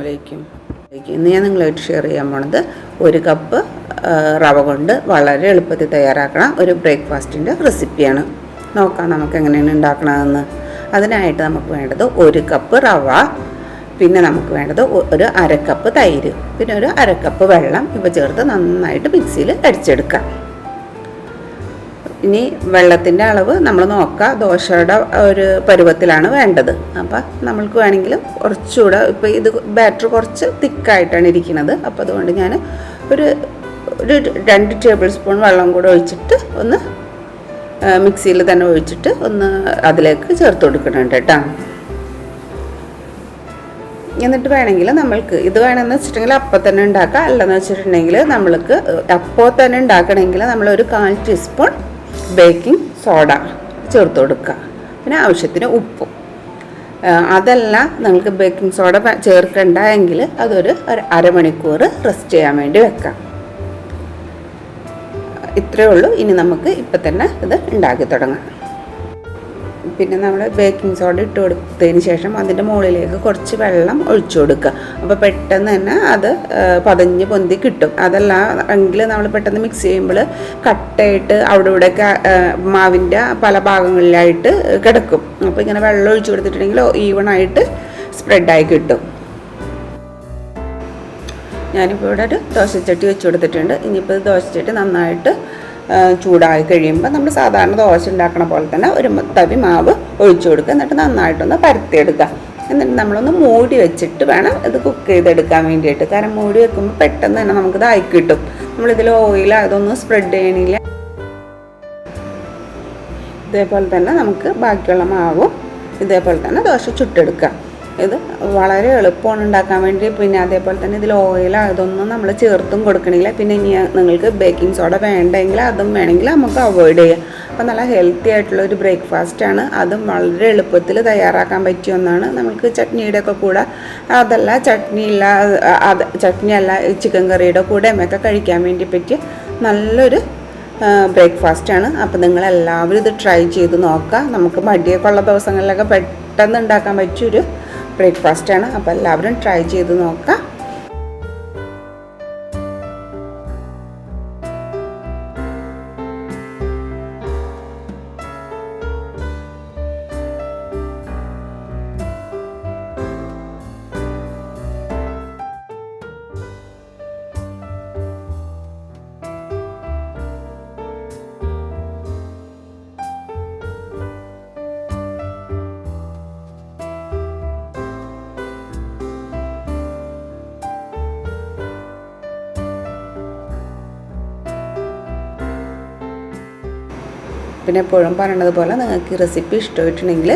അസ്സലാമു അലൈക്കും. ഇന്ന് ഞാൻ നിങ്ങളായിട്ട് ഷെയർ ചെയ്യാൻ പോണത് 1 കപ്പ് റവ കൊണ്ട് വളരെ എളുപ്പത്തിൽ തയ്യാറാക്കണ ഒരു ബ്രേക്ക്ഫാസ്റ്റിൻ്റെ റെസിപ്പിയാണ്. നോക്കാം നമുക്ക് എങ്ങനെയാണ് ഉണ്ടാക്കണതെന്ന്. അതിനായിട്ട് നമുക്ക് വേണ്ടത് 1 കപ്പ് റവ, പിന്നെ നമുക്ക് വേണ്ടത് ഒരു 1/2 കപ്പ് തൈര്, പിന്നെ ഒരു 1/2 കപ്പ് വെള്ളം. ഇവ ചേർത്ത് നന്നായിട്ട് മിക്സിയിൽ അടിച്ചെടുക്കാം. ഇനി വെള്ളത്തിൻ്റെ അളവ് നമ്മൾ നോക്കുക, ദോശയുടെ ഒരു പരുവത്തിലാണ് വേണ്ടത്. അപ്പം നമ്മൾക്ക് വേണമെങ്കിൽ കുറച്ചുകൂടെ, ഇപ്പോൾ ഇത് ബാറ്റർ കുറച്ച് തിക്കായിട്ടാണ് ഇരിക്കുന്നത്. അപ്പോൾ അതുകൊണ്ട് ഞാൻ ഒരു 2 ടേബിൾ സ്പൂൺ വെള്ളം കൂടെ ഒഴിച്ചിട്ട് ഒന്ന് മിക്സിയിൽ തന്നെ ഒഴിച്ചിട്ട് ഒന്ന് അതിലേക്ക് ചേർത്ത് കൊടുക്കുന്നുണ്ട് കേട്ടോ. എന്നിട്ട് വേണമെങ്കിൽ നമ്മൾക്ക് ഇത് വേണമെന്ന് വെച്ചിട്ടുണ്ടെങ്കിൽ അപ്പം തന്നെ ഉണ്ടാക്കാം. അല്ലെന്ന് വെച്ചിട്ടുണ്ടെങ്കിൽ നമ്മൾക്ക് അപ്പോൾ തന്നെ ഉണ്ടാക്കണമെങ്കിൽ നമ്മളൊരു 1/4 ടീസ്പൂൺ ബേക്കിംഗ് സോഡ ചേർത്ത് കൊടുക്കുക, പിന്നെ ആവശ്യത്തിന് ഉപ്പും. അതല്ല നിങ്ങൾക്ക് ബേക്കിംഗ് സോഡ ചേർക്കണ്ട എങ്കിൽ അതൊരു അരമണിക്കൂർ റെസ്റ്റ് ചെയ്യാൻ വേണ്ടി വെക്കാം. ഇത്രയേ ഉള്ളൂ. ഇനി നമുക്ക് ഇപ്പം തന്നെ ഇത് ഉണ്ടാക്കി തുടങ്ങാം. പിന്നെ നമ്മൾ ബേക്കിംഗ് സോഡ ഇട്ട് കൊടുത്തതിന് ശേഷം അതിൻ്റെ മുകളിലേക്ക് കുറച്ച് വെള്ളം ഒഴിച്ചു കൊടുക്കുക. അപ്പോൾ പെട്ടെന്ന് തന്നെ അത് പതഞ്ഞ് പൊന്തി കിട്ടും. അതല്ല എങ്കിൽ നമ്മൾ പെട്ടെന്ന് മിക്സ് ചെയ്യുമ്പോൾ കട്ടയായിട്ട് അവിടെ ഇവിടെയൊക്കെ മാവിൻ്റെ പല ഭാഗങ്ങളിലായിട്ട് കിടക്കും. അപ്പോൾ ഇങ്ങനെ വെള്ളം ഒഴിച്ചു കൊടുത്തിട്ടുണ്ടെങ്കിൽ ഈവണായിട്ട് സ്പ്രെഡായി കിട്ടും. ഞാനിപ്പോൾ ഇവിടെ ഒരു ദോശച്ചട്ടി വെച്ച് കൊടുത്തിട്ടുണ്ട്. ഇനിയിപ്പോൾ ദോശച്ചട്ടി നന്നായിട്ട് ചൂടായി കഴിയുമ്പോൾ നമ്മൾ സാധാരണ ദോശ ഉണ്ടാക്കണ പോലെ തന്നെ ഒരു തവി മാവ് ഒഴിച്ചു കൊടുക്കുക. എന്നിട്ട് നന്നായിട്ടൊന്ന് പരത്തിയെടുക്കുക. എന്നിട്ട് നമ്മളൊന്ന് മൂടി വെച്ചിട്ട് വേണം ഇത് കുക്ക് ചെയ്തെടുക്കാൻ വേണ്ടിയിട്ട്. കാരണം മൂടി വെക്കുമ്പോൾ പെട്ടെന്ന് തന്നെ നമുക്കിത് ആയി കിട്ടും. നമ്മളിതിൽ ഓയിൽ അതൊന്നും സ്പ്രെഡ് ചെയ്യണില്ല. ഇതേപോലെ തന്നെ നമുക്ക് ബാക്കിയുള്ള മാവും ഇതേപോലെ തന്നെ ദോശ ചുട്ടെടുക്കുക. ഇത് വളരെ എളുപ്പമാണ് ഉണ്ടാക്കാൻ വേണ്ടി. പിന്നെ അതേപോലെ തന്നെ ഇതിൽ ഓയിൽ അതൊന്നും നമ്മൾ ചേർത്തും കൊടുക്കണില്ല. പിന്നെ ഇനി നിങ്ങൾക്ക് ബേക്കിംഗ് സോഡ വേണ്ടെങ്കിൽ അതും വേണമെങ്കിൽ നമുക്ക് അവോയ്ഡ് ചെയ്യാം. അപ്പോൾ നല്ല ഹെൽത്തി ആയിട്ടുള്ളൊരു ബ്രേക്ക്ഫാസ്റ്റാണ്. അതും വളരെ എളുപ്പത്തിൽ തയ്യാറാക്കാൻ പറ്റിയ ഒന്നാണ്. നമുക്ക് ചട്നിയുടെ ഒക്കെ കൂടെ, അതല്ല ചട്നിയല്ല ചിക്കൻ കറിയുടെ കൂടെ ഒക്കെ കഴിക്കാൻ വേണ്ടി പറ്റിയ നല്ലൊരു ബ്രേക്ക്ഫാസ്റ്റാണ്. അപ്പോൾ നിങ്ങളെല്ലാവരും ഇത് ട്രൈ ചെയ്ത് നോക്കുക. നമുക്ക് മടിയൊക്കെ ഉള്ള ദിവസങ്ങളിലൊക്കെ പെട്ടെന്ന് ഉണ്ടാക്കാൻ പറ്റിയൊരു ബ്രേക്ക്ഫാസ്റ്റാണ്. അപ്പോൾ എല്ലാവരും ട്രൈ ചെയ്ത് നോക്കാം. പിന്നെ എപ്പോഴും പറയണത് പോലെ നിങ്ങൾക്ക് ഈ റെസിപ്പി ഇഷ്ടമായിട്ടുണ്ടെങ്കിൽ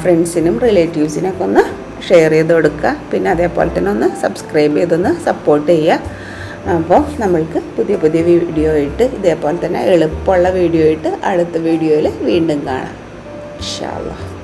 ഫ്രണ്ട്സിനും റിലേറ്റീവ്സിനൊക്കെ ഒന്ന് ഷെയർ ചെയ്ത് കൊടുക്കുക. പിന്നെ അതേപോലെ തന്നെ ഒന്ന് സബ്സ്ക്രൈബ് ചെയ്തൊന്ന് സപ്പോർട്ട് ചെയ്യുക. അപ്പോൾ നമ്മൾക്ക് പുതിയ വീഡിയോ ആയിട്ട്, ഇതേപോലെ തന്നെ എളുപ്പമുള്ള വീഡിയോ ആയിട്ട് അടുത്ത വീഡിയോയിൽ വീണ്ടും കാണാം. ഇൻഷാ അല്ലാഹ്.